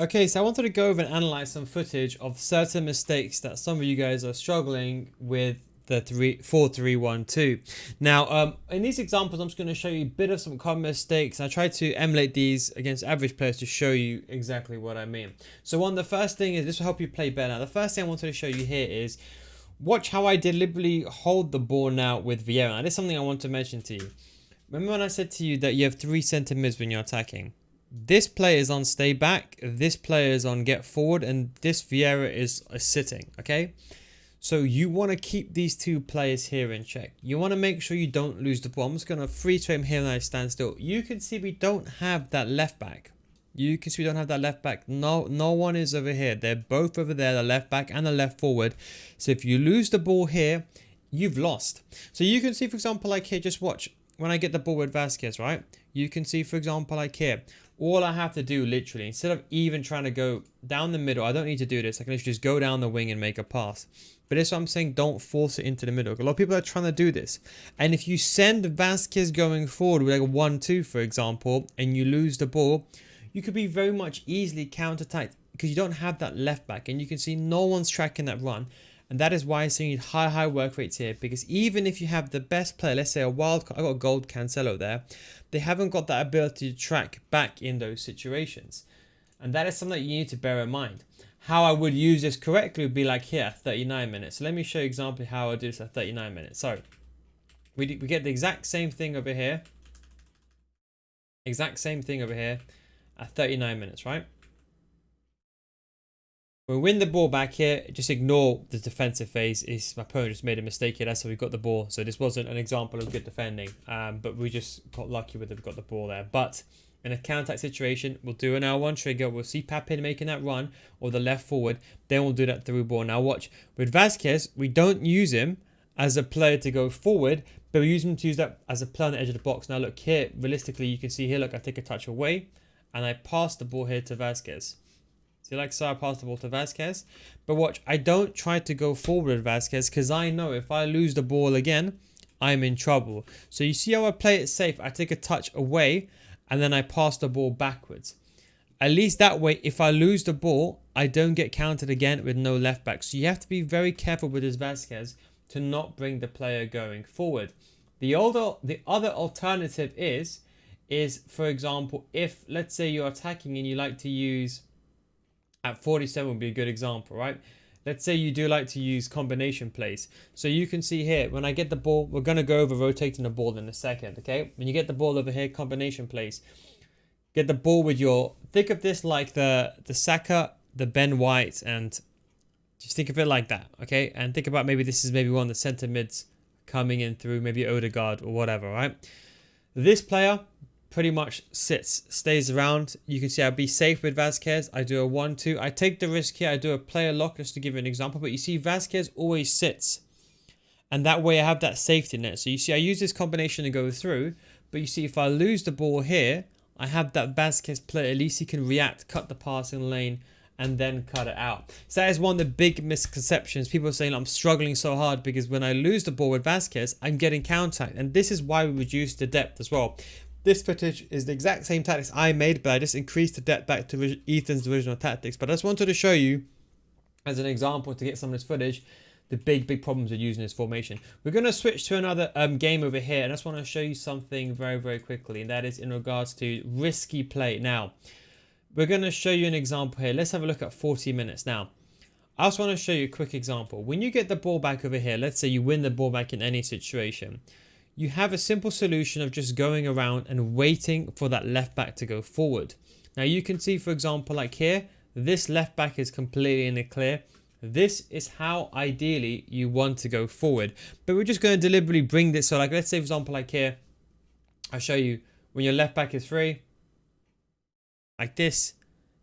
Okay, so I wanted to go over and analyze some footage of certain mistakes that some of you guys are struggling with the 4-3-1-2. Now, in these examples, I'm just going to show you a bit of some common mistakes. I try to emulate these against average players to show you exactly what I mean. So the first thing is, this will help you play better. Now, the first thing I wanted to show you here is, watch how I deliberately hold the ball now with Vieira. Now, this is something I want to mention to you. Remember when I said to you that you have 3 centre mids when you're attacking? This player is on stay back, this player is on get forward, and this Vieira is sitting, okay? So you want to keep these 2 players here in check. You want to make sure you don't lose the ball. I'm just going to freeze frame here and I stand still. You can see we don't have that left back. You can see we don't have that left back. No one is over here. They're both over there, the left back and the left forward. So if you lose the ball here, you've lost. So you can see, for example, like here, just watch. When I get the ball with Vasquez, right? You can see, for example, like here, all I have to do literally, instead of even trying to go down the middle, I don't need to do this. I can literally just go down the wing and make a pass. But that's what I'm saying, don't force it into the middle. A lot of people are trying to do this. And if you send Vasquez going forward with like a 1-2, for example, and you lose the ball, you could be very much easily counter-attacked because you don't have that left back. And you can see no one's tracking that run. And that is why I'm seeing high work rates here, because even if you have the best player, let's say a wild card, I got a gold Cancelo there, they haven't got that ability to track back in those situations. And that is something that you need to bear in mind. How I would use this correctly would be like here, 39 minutes. So let me show you example how I do this at 39 minutes. So we get the exact same thing over here. Exact same thing over here at 39 minutes, right? We win the ball back here. Just ignore the defensive phase. My opponent just made a mistake here. That's how we got the ball. So this wasn't an example of good defending. But we just got lucky with it. We got the ball there. But in a counter-attack situation, we'll do an L1 trigger. We'll see Papin making that run or the left forward. Then we'll do that through ball. Now watch. With Vasquez, we don't use him as a player to go forward, but we use him to use that as a player on the edge of the box. Now look here. Realistically, you can see here, look, I take a touch away and I pass the ball here to Vasquez. See, like so I pass the ball to Vasquez. But watch, I don't try to go forward with Vasquez because I know if I lose the ball again, I'm in trouble. So you see how I play it safe? I take a touch away and then I pass the ball backwards. At least that way, if I lose the ball, I don't get countered again with no left back. So you have to be very careful with this Vasquez to not bring the player going forward. The other alternative is for example, if let's say you're attacking and you like to use at 47 would be a good example, right? Let's say you do like to use combination plays. So you can see here, when I get the ball, we're going to go over rotating the ball in a second, okay? When you get the ball over here, combination plays. Get the ball with your, think of this like the Saka, the Ben White, and just think of it like that, okay? And think about maybe this is maybe one of the centre mids coming in through, maybe Odegaard or whatever, right? This player pretty much stays around. You can see I'll be safe with Vasquez. I do a 1-2. I take the risk here. I do a player lock just to give you an example. But you see Vasquez always sits. And that way I have that safety net. So you see I use this combination to go through. But you see if I lose the ball here, I have that Vasquez player. At least he can react, cut the passing lane, and then cut it out. So that is one of the big misconceptions. People are saying I'm struggling so hard because when I lose the ball with Vasquez, I'm getting counter-attacked. And this is why we reduce the depth as well. This footage is the exact same tactics I made, but I just increased the depth back to Ethan's original tactics. But I just wanted to show you, as an example, to get some of this footage, the big problems with using this formation. We're going to switch to another game over here, and I just want to show you something very quickly, and that is in regards to risky play. Now, we're going to show you an example here. Let's have a look at 40 minutes. Now, I just want to show you a quick example. When you get the ball back over here, let's say you win the ball back in any situation, you have a simple solution of just going around and waiting for that left back to go forward. Now you can see, for example, like here, this left back is completely in the clear. This is how ideally you want to go forward. But we're just going to deliberately bring this. So like, let's say, for example, like here, I'll show you when your left back is free, like this.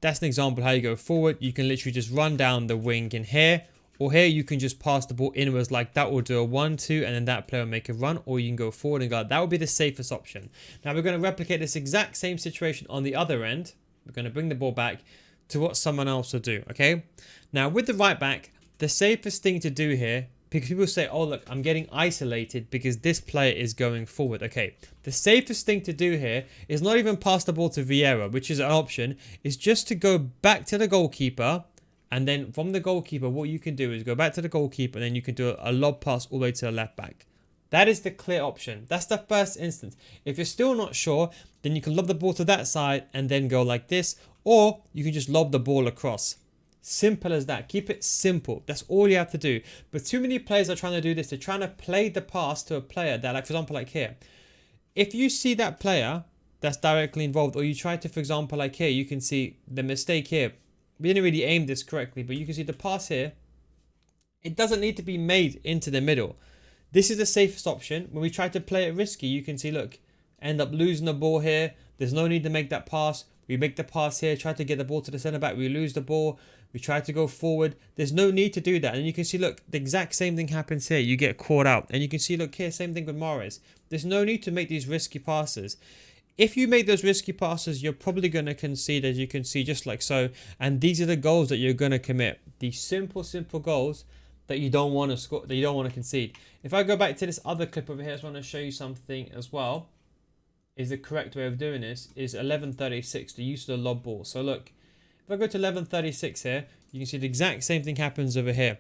That's an example of how you go forward. You can literally just run down the wing in here. Or here you can just pass the ball inwards like that, will do a 1-2 and then that player will make a run, or you can go forward and go. That would be the safest option. Now we're going to replicate this exact same situation on the other end. We're going to bring the ball back to what someone else will do, okay? Now with the right back, the safest thing to do here because people say, oh look, I'm getting isolated because this player is going forward. Okay, the safest thing to do here is not even pass the ball to Vieira, which is an option, is just to go back to the goalkeeper, and then from the goalkeeper, what you can do is go back to the goalkeeper, and then you can do a lob pass all the way to the left back. That is the clear option. That's the first instance. If you're still not sure, then you can lob the ball to that side and then go like this, or you can just lob the ball across. Simple as that. Keep it simple. That's all you have to do. But too many players are trying to do this. They're trying to play the pass to a player that, like for example, like here. If you see that player that's directly involved, or you try to, for example, like here, you can see the mistake here. We didn't really aim this correctly, but you can see the pass here. It doesn't need to be made into the middle. This is the safest option. When we try to play it risky, you can see, look, end up losing the ball here. There's no need to make that pass. We make the pass here, try to get the ball to the centre back. We lose the ball. We try to go forward. There's no need to do that. And you can see, look, the exact same thing happens here. You get caught out. And you can see, look here, same thing with Morris. There's no need to make these risky passes. If you make those risky passes, you're probably going to concede, as you can see, just like so. And these are the goals that you're going to commit. These simple goals that you don't want to score, that you don't want to concede. If I go back to this other clip over here, I just want to show you something as well. Is the correct way of doing this is 11:36, the use of the lob ball. So look, if I go to 11:36 here, you can see the exact same thing happens over here.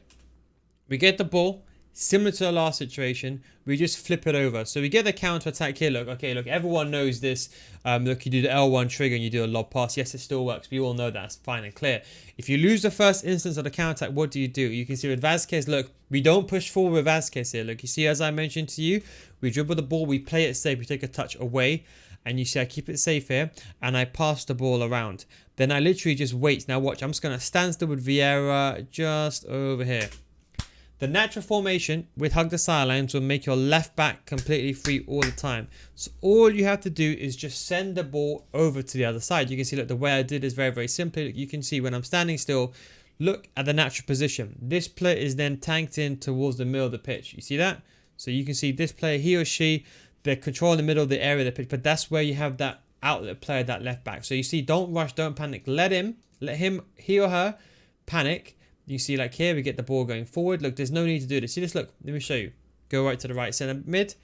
We get the ball, similar to the last situation, we just flip it over. So we get the counter attack here. Look, okay, look, everyone knows this. Look, you do the L1 trigger and you do a lob pass. Yes, it still works. We all know that's fine and clear. If you lose the first instance of the counter attack, what do? You can see with Vazquez, look, we don't push forward with Vazquez here. Look, you see, as I mentioned to you, we dribble the ball, we play it safe, we take a touch away, and you see I keep it safe here, and I pass the ball around. Then I literally just wait. Now watch, I'm just going to stand still with Vieira just over here. The natural formation with hug the sidelines will make your left back completely free all the time. So all you have to do is just send the ball over to the other side. You can see, look, the way I did is very, very simply. Look, you can see when I'm standing still, look at the natural position. This player is then tanked in towards the middle of the pitch. You see that? So you can see this player, he or she, they're controlling the middle of the area of the pitch, but that's where you have that outlet player, that left back. So you see, don't rush, don't panic. Let him, he or her panic. You see, like here, we get the ball going forward. Look, there's no need to do this. See this? Look, let me show you. Go right to the right centre mid,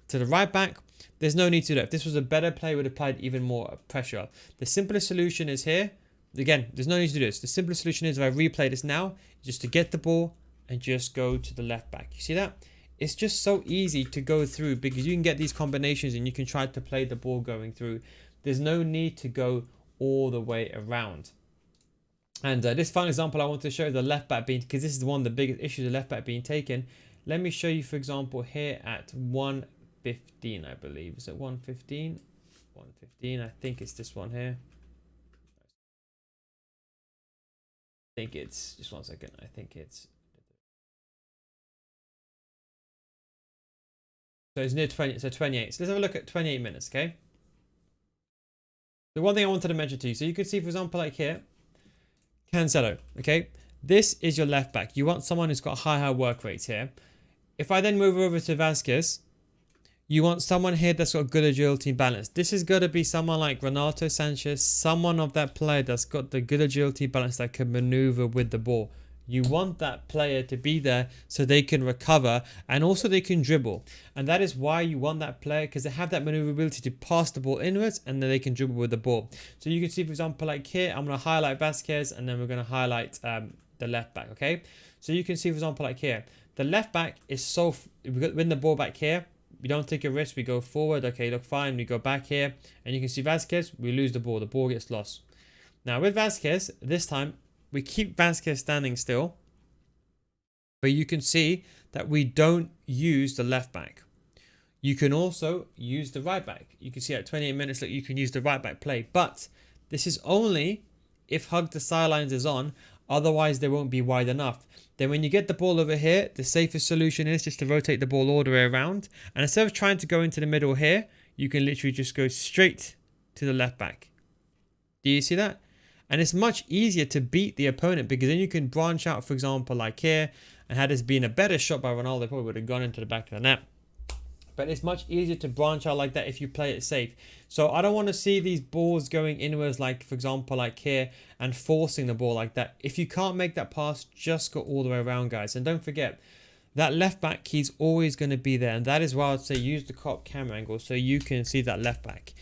to the right back. There's no need to do that. If this was a better play, would have applied even more pressure. The simplest solution is here. Again, there's no need to do this. The simplest solution is, if I replay this now, just to get the ball and just go to the left back. You see that? It's just so easy to go through because you can get these combinations and you can try to play the ball going through. There's no need to go all the way around. And this final example I want to show the left back being, because this is one of the biggest issues, the left back being taken. Let me show you, for example, here at 1:15, I believe. Is it 1:15? 1:15. I think it's this one here. I think it's, just 1 second. I think it's, so it's near 20, so 28. So let's have a look at 28 minutes, okay? The one thing I wanted to mention to you, so you can see, for example, like here, Cancelo, okay? This is your left back. You want someone who's got high work rates here. If I then move over to Vazquez, you want someone here that's got good agility and balance. This is going to be someone like Renato Sanchez, someone of that player that's got the good agility balance that can maneuver with the ball. You want that player to be there so they can recover and also they can dribble. And that is why you want that player, because they have that maneuverability to pass the ball inwards and then they can dribble with the ball. So you can see, for example, like here, I'm going to highlight Vazquez and then we're going to highlight the left back, okay? So you can see, for example, like here, the left back is so, we win the ball back here. We don't take a risk. We go forward. Okay, look fine. We go back here and you can see Vazquez, we lose the ball gets lost. Now with Vazquez, this time, we keep Vazquez standing still, but you can see that we don't use the left back. You can also use the right back. You can see at 28 minutes that you can use the right back play, but this is only if hug the sidelines is on, otherwise they won't be wide enough. Then when you get the ball over here, the safest solution is just to rotate the ball all the way around. And instead of trying to go into the middle here, you can literally just go straight to the left back. Do you see that? And it's much easier to beat the opponent because then you can branch out, for example, like here. And had this been a better shot by Ronaldo, probably would have gone into the back of the net. But it's much easier to branch out like that if you play it safe. So I don't want to see these balls going inwards, like, for example, like here, and forcing the ball like that. If you can't make that pass, just go all the way around, guys. And don't forget, that left back, he's always going to be there. And that is why I'd say use the crop camera angle so you can see that left back.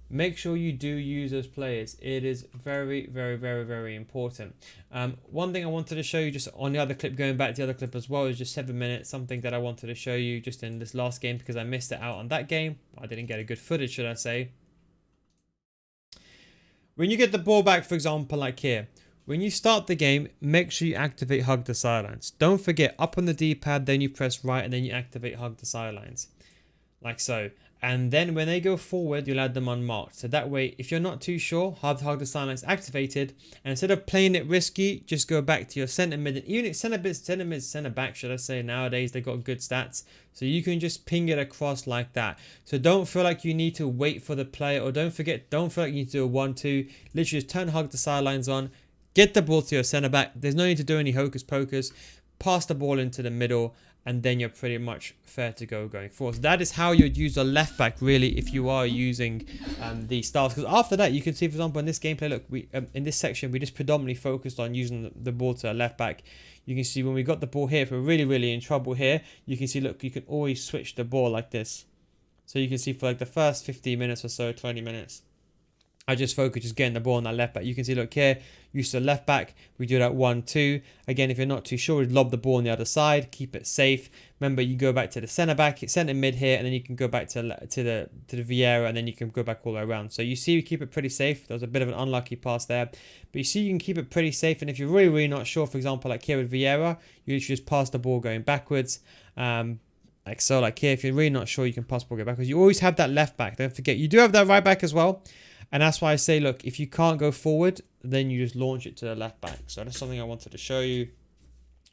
Make sure you do use those players. It is very, very, very, very important. One thing I wanted to show you just on the other clip, going back to the other clip as well, is just 7 minutes. Something that I wanted to show you just in this last game because I missed it out on that game. I didn't get a good footage, should I say. When you get the ball back, for example, like here, when you start the game, make sure you activate hug the sidelines. Don't forget, up on the D-pad, then you press right and then you activate hug the sidelines. Like so. And then when they go forward, you'll add them unmarked. So that way, if you're not too sure, have the sidelines activated. And instead of playing it risky, just go back to your centre mid. And even centre back, should I say, nowadays, they got good stats. So you can just ping it across like that. So don't feel like you need to wait for the player, or don't feel like you need to do a 1-2. Literally just turn hug the sidelines on. Get the ball to your centre back. There's no need to do any hocus pocus. Pass the ball into the middle, and then you're pretty much fair to go going forward. So that is how you'd use the left back really if you are using these styles. Because after that, you can see, for example, in this gameplay, look, we in this section we just predominantly focused on using the ball to a left back. You can see when we got the ball here, if we're really in trouble here, you can see, look, you can always switch the ball like this. So you can see for like the first 15 minutes or so, 20 minutes, I just focus just getting the ball on that left back. You can see, look here, use the left back. We do that 1-2. Again, if you're not too sure, we lob the ball on the other side, keep it safe. Remember, you go back to the centre back, centre mid here, and then you can go back to the Vieira, and then you can go back all the way around. So you see, we keep it pretty safe. There was a bit of an unlucky pass there, but you see, you can keep it pretty safe. And if you're really not sure, for example, like here with Vieira, you literally just pass the ball going backwards. Like so, like here, if you're really not sure, you can pass the ball going backwards. You always have that left back. Don't forget, you do have that right back as well. And that's why I say, look, if you can't go forward, then you just launch it to the left back. So that's something I wanted to show you,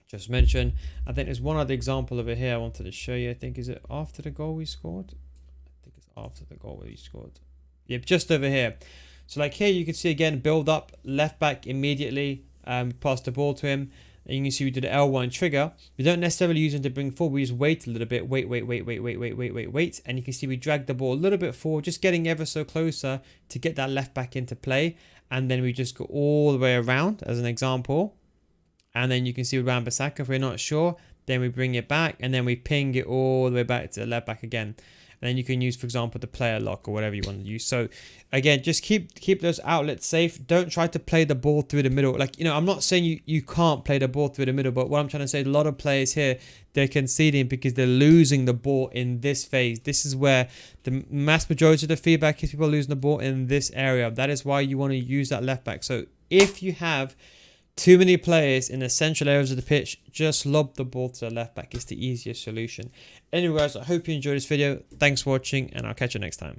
just mention. I think there's one other example over here I wanted to show you. I think, is it after the goal we scored? I think it's after the goal we scored. Yep, just over here. So like here, you can see again, build up, left back immediately, pass the ball to him. And you can see we did the L1 trigger. We don't necessarily use it to bring forward. We just wait a little bit. Wait. And you can see we drag the ball a little bit forward, just getting ever so closer to get that left back into play. And then we just go all the way around as an example. And then you can see with Wan-Bissaka, if we're not sure, then we bring it back. And then we ping it all the way back to the left back again. And then you can use, for example, the player lock or whatever you want to use. So again, just keep those outlets safe. Don't try to play the ball through the middle. Like, you know, I'm not saying you can't play the ball through the middle, but what I'm trying to say, a lot of players here, they're conceding because they're losing the ball in this phase. This is where the mass majority of the feedback is people losing the ball in this area. That is why you want to use that left back. So if you have too many players in the central areas of the pitch, just lob the ball to the left back. It's the easiest solution. Anyway, guys, I hope you enjoyed this video. Thanks for watching, and I'll catch you next time.